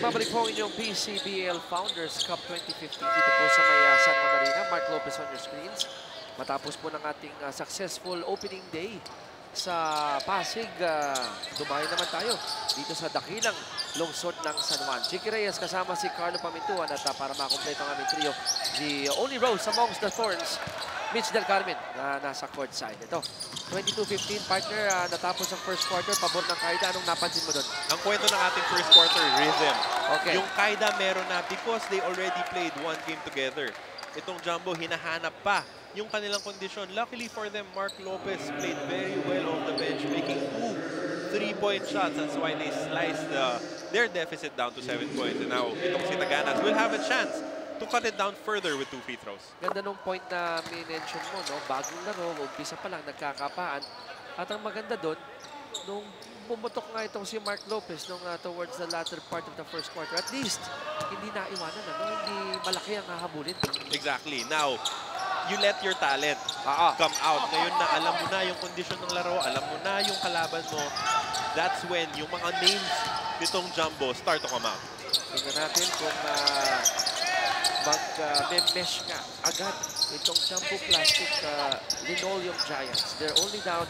Nagbabalik po ang inyong PCBL Founders Cup 2015 dito po sa may San Juan Arena. Mark Lopez on your screens. Matapos po ng ating successful opening day sa Pasig, dumayo naman tayo dito sa dakilang lungsod ng San Juan. Chicky Reyes kasama si Carlo Pamintuan at para makompleto ang aming trio, the only rose amongst the thorns, Mitch Del Carmen na nasa court side. Ito, 22-15 partner, natapos ang first quarter, pabor ng Qaida. Anong napansin mo doon? Ang kwento ng ating first quarter, rhythm. Okay. Yung Qaida meron na because they already played one game together. Itong Jumbo, hinahanap pa yung kanilang kondisyon. Luckily for them, Mark Lopez played very well off the bench, making 2 3-point shots. That's why they sliced their deficit down to 7 points. And now, itong si Taganas will have a chance to cut it down further with 2 free throws. Ganda nung point na minention mo, no? Bagong laro, umpisa pa lang, nagkakapaan. At ang maganda doon, nung bumutok nga itong si Mark Lopez nung towards the latter part of the first quarter, at least, hindi naiwanan, ano? Hindi malaki ang hahabulin. Exactly. Now, you let your talent come out. Ngayon na alam mo na yung kondisyon ng laro, alam mo na yung kalaban mo, that's when yung mga names nitong Jumbo start to come out. Tingnan natin kung mag-mesh nga agad itong Jumbo Plastic Linoleum Giants. They're only down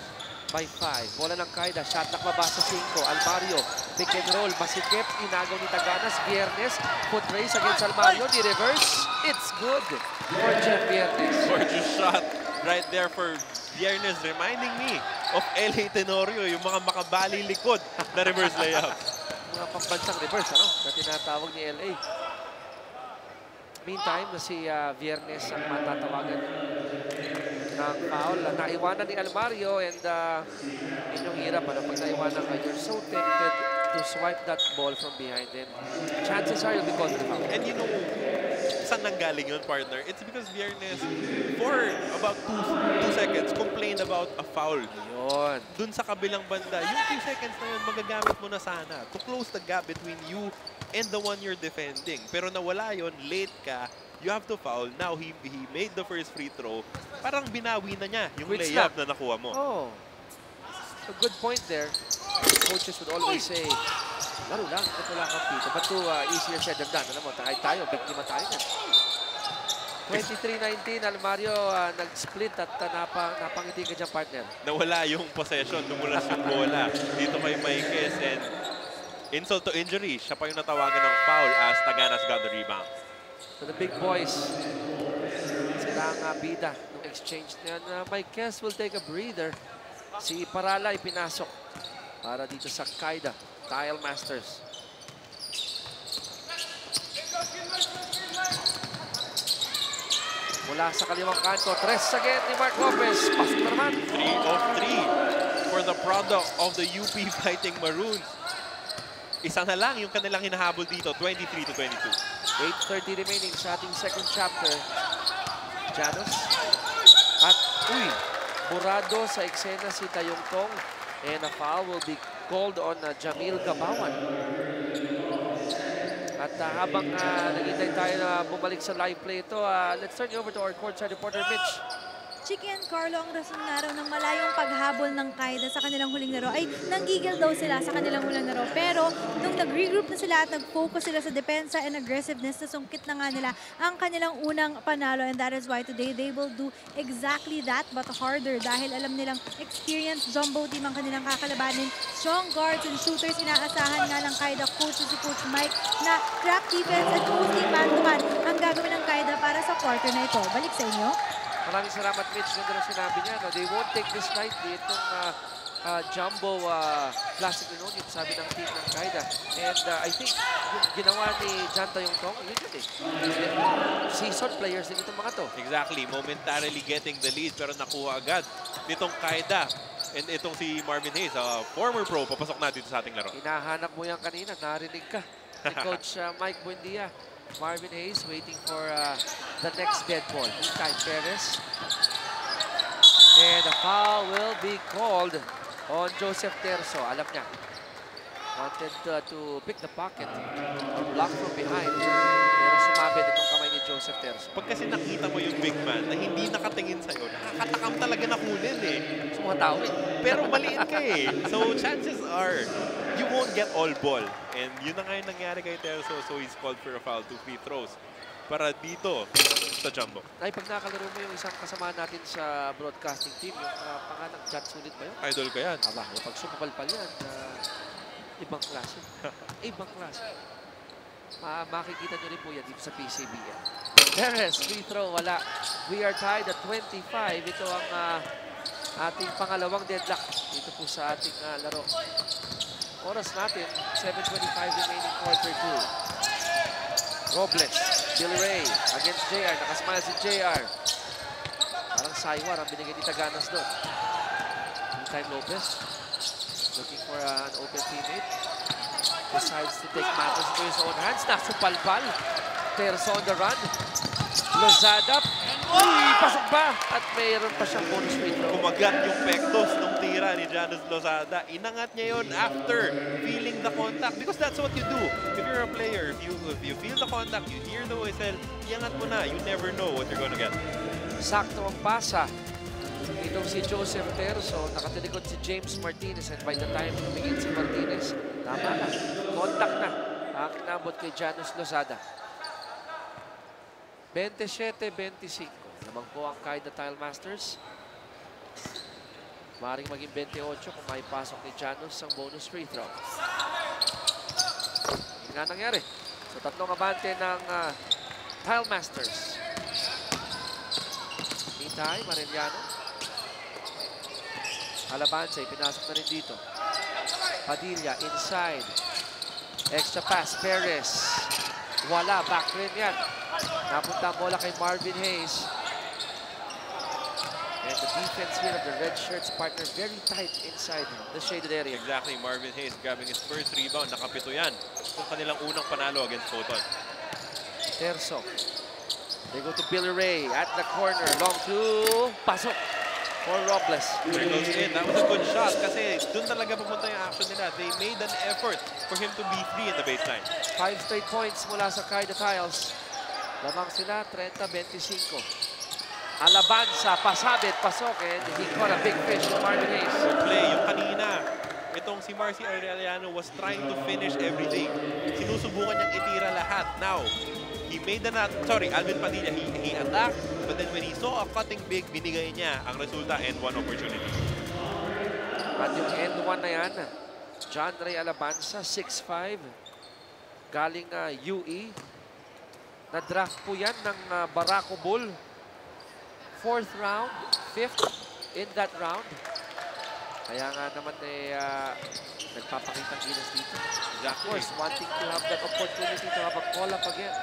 by 5. Bola ng Qaida, shot na mabasa 5. Almario, pick and roll, masikip, inagaw ni Taganas. Viernes, foot race against Almario, di reverse. It's good for Jeff Viernes. Gorgeous shot right there for Viernes, reminding me of L.A. Tenorio, yung mga makabali likod na reverse layup. Mga pambansang reverse, ano, na tinatawag ni L.A. Meantime, si Viernes ang matatawagan ng foul. Naiwanan ni Almario and inyong hirap, ano, pag naiwanan ka, you're so tempted to swipe that ball from behind him. Chances are you'll be called the foul. And you know, saan nanggaling yun, partner? It's because Viernes, for about 2 seconds, complained about a foul. Yun. Dun sa kabilang banda, yung 2 seconds na yun, magagamit mo na sana to close the gap between you and the one you're defending. Pero nawala yun, late ka, you have to foul. Now, he made the first free throw. Parang binawi na niya yung layup na nakuha mo. Oh, a good point there. Coaches would always say, laro lang, ito wala kang pito. But to easier said than done. Alam mo, kahit tayo, biktima tayo. 23-19, Almario nag-split at napangiti ka dyan, partner. Nawala yung possession, dumulas yung bola dito kay Maikes, and insult to injury, siya pa yung natawagan ng foul as Taganas got the rebound. So the big boys, sila ang bida ng exchange na yan. Maikes will take a breather. Si Parala ipinasok para dito sa Qaida, Tile Masters. Mula sa kaliwang kanto, 3 again ni Mark Lopez. Pasok na naman. 3 of 3 for the product of the UP Fighting Maroons. Isa na lang yung kanilang hinahabol dito, 23-22. 8:30 remaining sa ating second chapter. Janos. At, burado sa eksena si Tayong Tong. And a foul will be called on Jamil Gabawan. At habang nagintay tayo na bumalik sa live play ito, let's turn you over to our courtside reporter, Mitch. Chicky and Carlo, ang rason nga raw ng malayong paghabol ng Qaida sa kanilang huling laro ay nanggigil daw sila sa kanilang huling laro. Pero nung nag-regroup na sila at nag-focus sila sa depensa and aggressiveness, nasungkit na nga nila ang kanilang unang panalo. And that is why today they will do exactly that but harder dahil alam nilang experienced Jumbo team ang kanilang kakalabanin. Strong guards and shooters, inaasahan nga ng Qaida coach si Coach Mike na crack defense at mostly man-to-man ang gagawin ng Qaida para sa quarter na ito. Balik sa inyo. Maraming salamat, Mitch. Ganda na sinabi niya. No? They won't take this lightly. Itong Jumbo Plastic Linoleum, sabi ng team ng Qaida. And I think yung ginawa ni Jan Tayong Tong, yun yun eh. Seasoned players din itong mga to. Exactly. Momentarily getting the lead pero nakuha agad nitong Qaida. And itong si Marvin Hayes, former pro, papasok na dito sa ating laro. Hinahanap mo yan kanina. Narinig ka ni Coach Mike Buendia. Marvin Hayes waiting for the next dead ball. Meantime, Perez. And a foul will be called on Joseph Terzo. Alam niya. Wanted to pick the pocket. Block from behind. Pero sumabit itong kamay ni Joseph Terzo. Pag kasi nakita mo yung big man na hindi nakatingin sa'yo, nakakatakam talaga na kunin eh. Sa mga tao eh. Pero maliit ka eh. So chances are, you won't get all ball. And yun na nga yung nangyari kay Terzo, so he's called for a foul, 2 free throws. Para dito sa Jumbo. Ay, pag nakalaro mo yung isang kasama natin sa broadcasting team, yung pangalan, John Sulit ba yun? Idol ka yan. Aba, pag sumapalpal yan, ibang klase. Ibang klase. Makikita nyo rin po yan dito sa PCBL. Perez, free throw, wala. We are tied at 25. Ito ang ating pangalawang deadlock dito po sa ating laro. Oras natin, 7:25 remaining quarter 2. Robles, Billy Ray against JR. Nakasmile si JR. Parang Saywar ang binigay ni Taganas doon. Meantime, Lopez looking for an open teammate. Decides to take matters into his own hands. Nasupalpal. Terzo on the run. Lozada. Uy, pasok ba? At mayroon pa siyang bonus free throw. Kumagat yung pektos ng tira ni Janus Lozada. Inangat niya yun after feeling the contact. Because that's what you do. If you're a player, if you feel the contact, you hear the whistle, iangat mo na. You never know what you're gonna get. Sakto ang pasa. Itong si Joseph Terzo, nakatilikod si James Martinez, and by the time tumingin si Martinez, tama na. Contact na. Ang kinabot kay Janus Lozada. 27-25. Lamang po ang Kaida Tile Masters. Maaaring maging 28 kung may pasok ni Janus ang bonus free throw. Hindi nga nangyari. So tatlong abante ng Tile Masters. Meantime, Arellano. Alabanza, pinasok na rin dito. Padilla, inside. Extra pass, Perez. Wala, back rin yan. Napunta ang bola kay Marvin Hayes. And the defense here of the red shirts partner very tight inside the shaded area. Exactly, Marvin Hayes grabbing his first rebound. Nakapito yan. Kung kanilang unang panalo against Photon. Terzo. They go to Billy Ray at the corner. Long two. Pasok for Robles. There goes in. That was a good shot kasi dun talaga pupunta yung action nila. They made an effort for him to be free in the baseline. 5 straight points mula sa Kaida Tiles. Lamang sila, 30-25. Alabanza, pasabit, pasok, and he caught a big fish from Marvin Hayes. Good play. Yung kanina, itong si Marcy Arellano was trying to finish everything. Sinusubukan niyang itira lahat. Now, he made the Alvin Padilla, he attacked, but then when he saw a cutting big, binigay niya ang resulta and one opportunity. At yung end one na yan, John Ray Alabanza, 6'5", galing UE. Na-draft po yan ng Barako Bull. 4th round, 5th in that round. Kaya nga naman nagpapakitang gilas dito. Of course, wanting to have that opportunity to have a call-up again.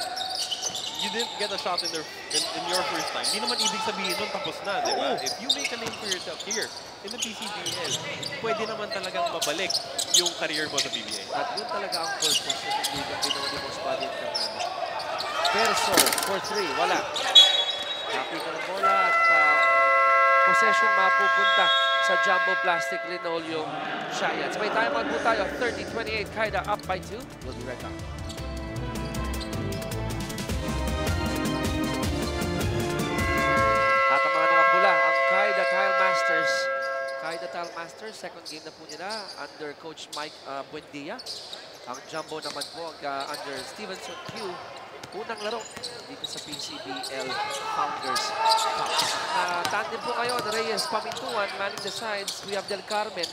You didn't get a shot in your first time. Hindi naman ibig sabihin nun tapos na, di ba? If you make a name for yourself here in the PCBL, pwede naman talagang mabalik yung career mo sa PBA. At yun talaga ang purpose ng liga ginawa ni Boss Buddy at Fernando. Terzo for 3, wala. Nakita ng bola at possession mapupunta sa Jumbo Plastic Linoleum Giants. May timeout po tayo, 30-28, Kaida up by 2. We'll be right back. At ang mga nakapula, ang Kaida Tile Masters. Kaida Tile Masters, second game na po nila under Coach Mike Buendia. Ang Jumbo naman po under Stevenson Q. Unang laro dito sa PCBL Founders Cup. Tandem po kayo, Reyes, Pamintuan, manning the sides. We have Del Carmen.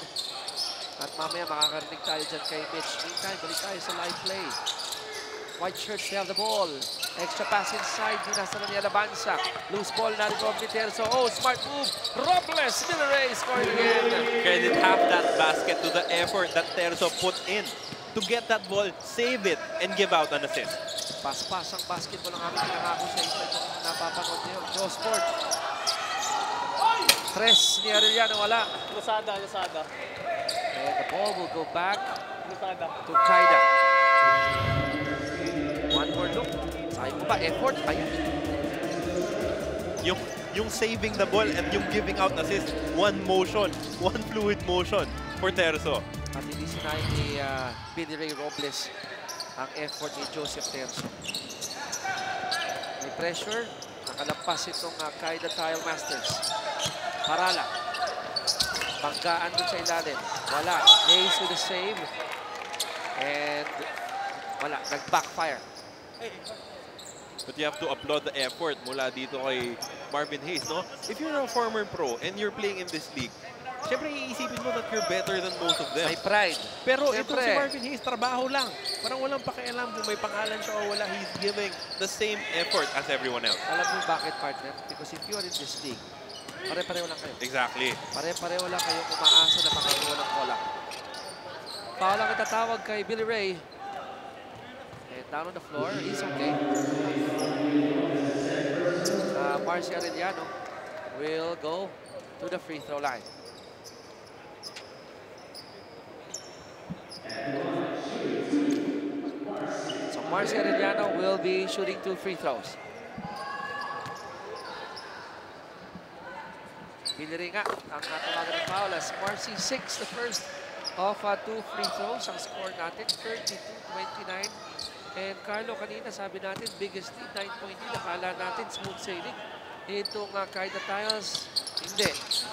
At mamaya makakarinig tayo dyan kay Mitch. Meantime, balik tayo sa live play. White shirts, they have the ball. Extra pass inside, dinasa na ni Alabanza. Loose ball na rin ni Terzo. Oh, smart move. Robles, Billy Ray scoring again. Credit half that basket to the effort that Terzo put in to get that ball, save it, and give out an assist. Pas-pas ang basketball ang aming pinangako sa inyo. Itong napapanood niyo. Joe Sport. Tres ni Arellano, wala. Lozada. And the ball will go back Lozada. to Kaida. One more look. Sabi mo ba, effort? Ayun. Yung saving the ball and yung giving out assist, one motion, one fluid motion for Terzo. At hindi sinayang ni Billy Ray Robles ang effort ni Joseph Terzo. May pressure. Nakalampas itong Kaida Tile Masters. Parala. Banggaan doon sa ilalim. Wala. Hayes with the save. And wala, nag-backfire. But you have to applaud the effort mula dito kay Marvin Hayes, no? If you're a former pro and you're playing in this league, syempre iisipin mo that you're better than most of them. May pride. Pero ito Siyempre. si Marvin Hayes, trabaho lang. Parang walang pakialam kung may pangalan siya o wala. He's giving the same effort as everyone else. Alam mo bakit, partner? Because if you are in this league, pare-pareho lang kayo. Exactly. Pare-pareho lang kayo umaasa na makakuha ng call-up. Foul ang itatawag kay Billy Ray. And down on the floor, he's okay. Marcy Arellano will go to the free throw line. So Marcy Arellano will be shooting 2 free throws. Billy Ray nga ang natawagan ng foul as Marcy 6 the first of 2 free throws. Ang score natin 32-29. And Carlo, kanina sabi natin biggest lead 9-point lead. Akala natin smooth sailing. Itong Kaida Tiles, hindi.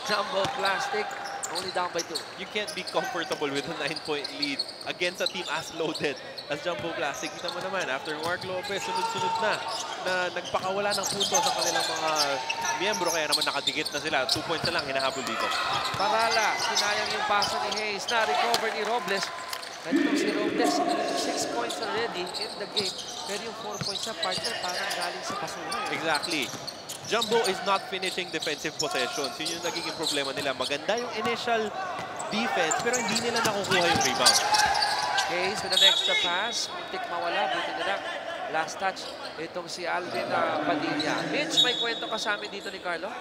Jumbo Plastic, only down by 2. You can't be comfortable with a 9-point lead against a team as loaded as Jumbo Plastic. Kita mo naman, after Mark Lopez, sunod-sunod na nagpakawala ng punto sa kanilang mga miyembro. Kaya naman nakadikit na sila. 2 points na lang hinahabol dito. Parala, sinayang yung pasa ni Hayes. Na-recover ni Robles. At itong si Robles, 6 points already in the game. Pero yung 4 points sa partner, parang galing sa basura. Exactly. Jumbo is not finishing defensive possessions. Yun yung nagiging problema nila. Maganda yung initial defense, pero hindi nila nakukuha yung rebound. Hayes with an extra pass. Muntik mawala, buti na lang. Last touch, itong si Alvin Padilla. Mitch, may kwento ka sa amin dito ni Carlo?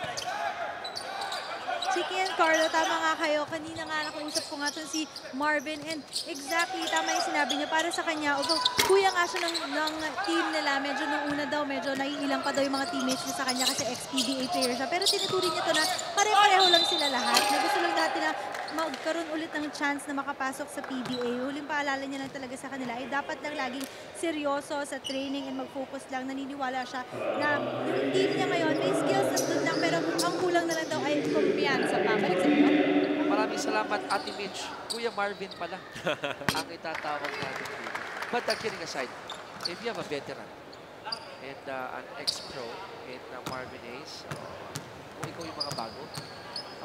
Sige yan, Carlo, tama nga kayo. Kanina nga nakausap ko nga si Marvin and exactly, tama yung sinabi niya. Para sa kanya, although kuya nga siya ng team nila, medyo nung una daw, medyo naiilang pa daw yung mga teammates niya sa kanya kasi ex-PBA player siya. Pero tinuturing niya to na pare-pareho lang sila lahat. Na gusto lang natin na magkaroon ulit ng chance na makapasok sa PBA. Huling paalala niya lang talaga sa kanila ay dapat lang laging seryoso sa training and mag-focus lang. Naniniwala siya na yung team niya ngayon may skills na doon lang pero ang kulang na lang daw ay kumpiyansa pa. Balik sa inyo. Maraming salamat, Ate Mitch. Kuya Marvin pala ang itatawag natin dito. But kidding aside, if you have a veteran and an ex-pro in Marvin Hayes, kung ikaw yung mga bago,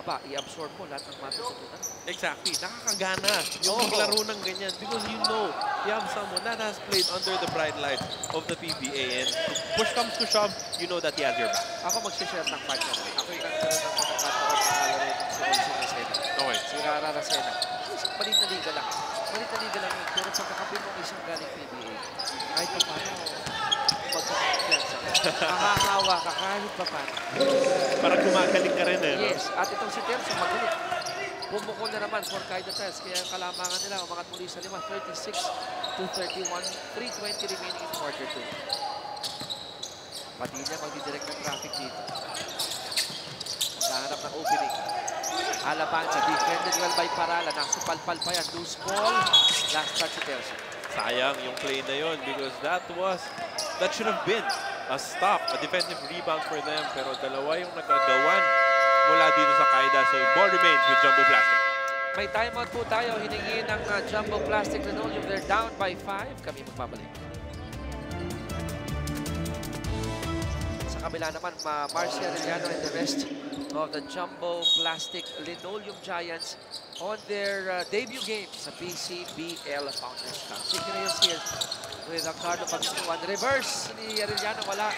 i-absorb mo lahat ng matutunan. Exactly. Nakakagana yung laro ng ganyan because you know you have someone that has played under the bright lights of the PBA and push comes to shove, you know that he has your back. Ako mag-share ng partner. Ako yung nagkaroon ng pagkakataon sa kalaro itong si Wilson Racena. Okay. Si Rara Racena. Malit na liga lang. Malit na liga lang yun. Pero pagkakapin mo isang galing PBA, kahit pa paano magkakapiyansa. Makahawa ka kahit pa paano. Parang gumagaling ka rin eh. Yes. At itong si Terzo magaling. Pumukol na naman for Kaida Tiles. Kaya ang kalamangan nila, umangat muli sa 5, 36-31, 3:20 remaining in quarter 2. Padilla magdidirect ng traffic dito. Kahanap ng opening. Alabanza, defended well by Parala. Nasupalpal pa yan. Loose ball. Last touch si Terzo. Sayang yung play na yun because that should have been a stop, a defensive rebound for them. Pero dalawa yung nagagawan mula dito sa Kaida. So ball remains with Jumbo Plastic. May timeout po tayo. Hiningi ng Jumbo Plastic Linoleum. They're down by 5. Kami magbabalik. Sa kabila naman, Marcy Arellano and the rest of the Jumbo Plastic Linoleum Giants on their debut game sa PCBL Founders Cup. Sige na yung here with Carlo Pagsuan. Reverse ni Arellano, wala.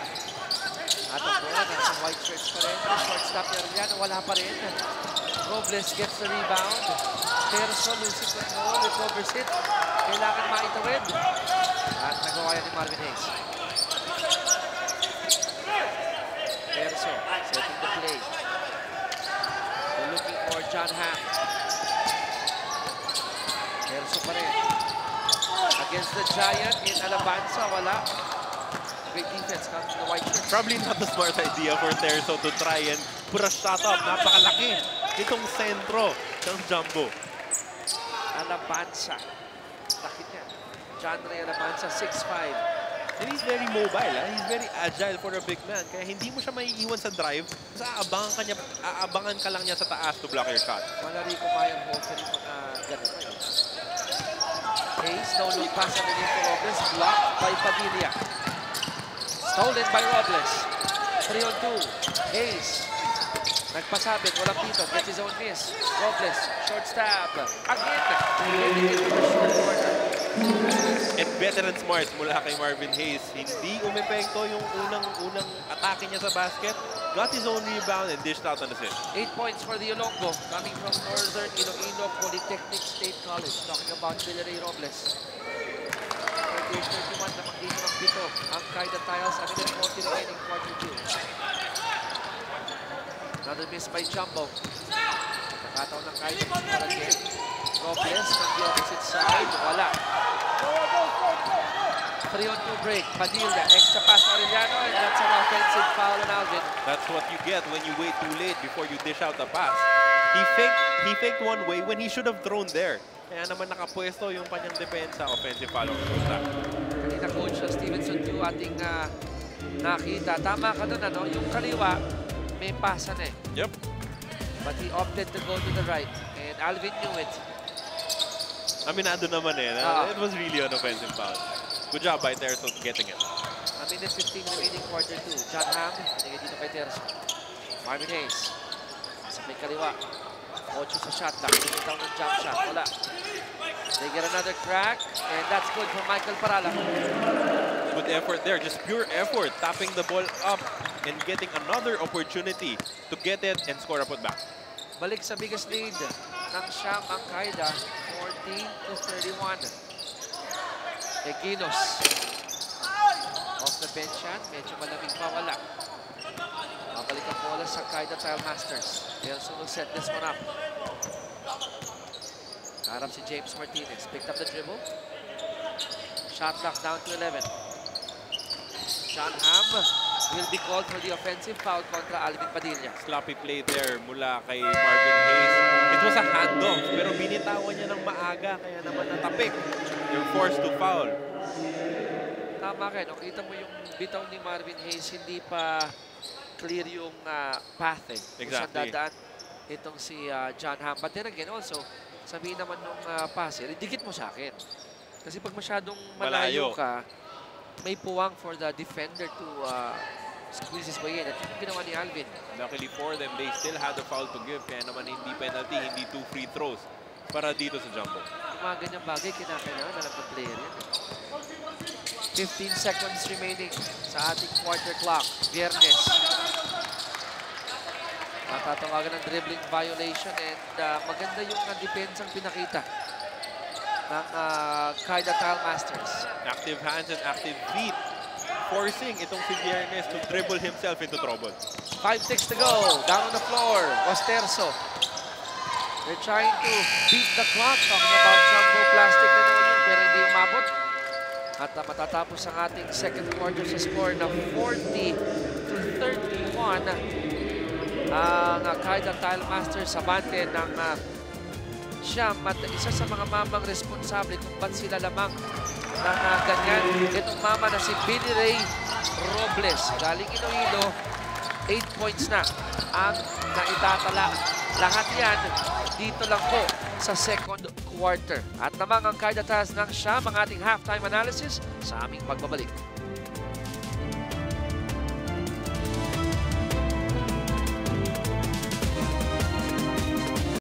At ang bola, nasa white shirts pa rin. Shortstop ni Arellano, wala pa rin. Robles gets the rebound. Terzo losing control, recovers it. Kailangan maitawid. At nagawa yan ni Marvin Hayes. Terzo setting the play. They're looking for John Hamm. Terzo pa rin. Against the Giant in Alabanza, wala. Great defense comes from the white shirts. Probably not a smart idea for Terzo to try and put a shot up. Napakalaki itong sentro ng Jumbo. Alabanza. Takit niya. John Ray Alabanza, 6'5". And he's very mobile. He's very agile for a big man. Kaya hindi mo siya maiiwan sa drive. Kasi aabangan ka lang niya sa taas to block your shot. Wala rin kumayang hofer yung mga ganun. Hayes. No look pass underneath to Robles. Blocked by Padilla. Stolen by Robles. 3-on-2. Hayes. Nagpasabit. Walang pito. Gets his own miss. Robles. Short stab. Again. Getting into the short corner. And veteran smart mula kay Marvin Hayes. Hindi umepekto yung unang atake niya sa basket. Got his own rebound and dished out an assist. 8 points for the Ilonggo, coming from Northern Iloilo Polytechnic State College. Talking about Villaray Robles. 38-31 na magdito ng pito. Ang Kaida Tiles, ang 40 remaining quarter 2. Another miss by Jumbo. Nakataon ng Kaida para again. Robles from the opposite side. Wala. 3-on-2 break. Padilla, extra pass to Arellano, and that's an offensive foul on Alvin. That's what you get when you wait too late before you dish out the pass. He faked one way when he should have thrown there. Kaya naman nakapwesto yung kanyang depensa. Offensive foul on Rosak. Kanina Coach Stevenson 2 ating nakita. Tama ka dun, ano? Yung kaliwa, may pasa na eh. Yep. But he opted to go to the right. And Alvin knew it. Aminado naman eh. It was really an offensive foul. Good job by Terzo getting it. A minute 15 remaining quarter 2. John Ham, binigay dito kay Terzo. Marvin Hayes. Sa may kaliwa. 8 sa shot clock. Tingin down ng jump shot. Wala. They get another crack. And that's good for Michael Parala. Good effort there. Just pure effort. Tapping the ball up and getting another opportunity to get it and score a putback. Balik sa biggest lead ng Siam ang Kaida. 14-31. Eginos. Off the bench yan. Medyo malamig pa. Wala. Mabalik ang bola sa Kaida Tile Masters. Nelson will set this one up. Harap si James Martinez. Picked up the dribble. Shot clock down to 11. John Ham will be called for the offensive foul kontra Alvin Padilla. Sloppy play there mula kay Marvin Hayes. It was a handoff pero binitawan niya ng maaga kaya naman natapik. You're forced to foul. Tama kayo. Kita mo yung bitaw ni Marvin Hayes, hindi pa clear yung path eh. Exactly. Kung dadaan itong si John Ham. But then again also, sabihin naman nung passer, dikit mo sa akin. Kasi pag masyadong malayo ka, may puwang for the defender to squeeze his way in. At yung ginawa ni Alvin. Luckily for them, they still had a foul to give. Kaya naman hindi penalty, hindi 2 free throws para dito sa Jumbo. Yung mga ganyang bagay, kinakailangan alam ng player yan. 15 seconds remaining sa ating quarter clock. Viernes. Matatawagan ng dribbling violation and maganda yung depensang pinakita ng Kaida Tile Masters. Active hands and active feet. Forcing itong si Viernes to dribble himself into trouble. 5 ticks to go. Down on the floor. Osterzo. They're trying to beat the clock. Talking about Jumbo Plastic na naman yun, pero hindi umabot. At matatapos ang ating second quarter sa score na 40-31. Ang Kaida Tile Masters sa bante ng Siam at isa sa mga mamang responsable kung ba't sila lamang ng ganyan. Itong mama na si Billy Ray Robles. Galing Iloilo, 8 points na ang naitatala. Lahat yan dito lang po sa second quarter. At namang ang Kaida Tiles ng Siam, ang ating halftime analysis sa aming pagbabalik.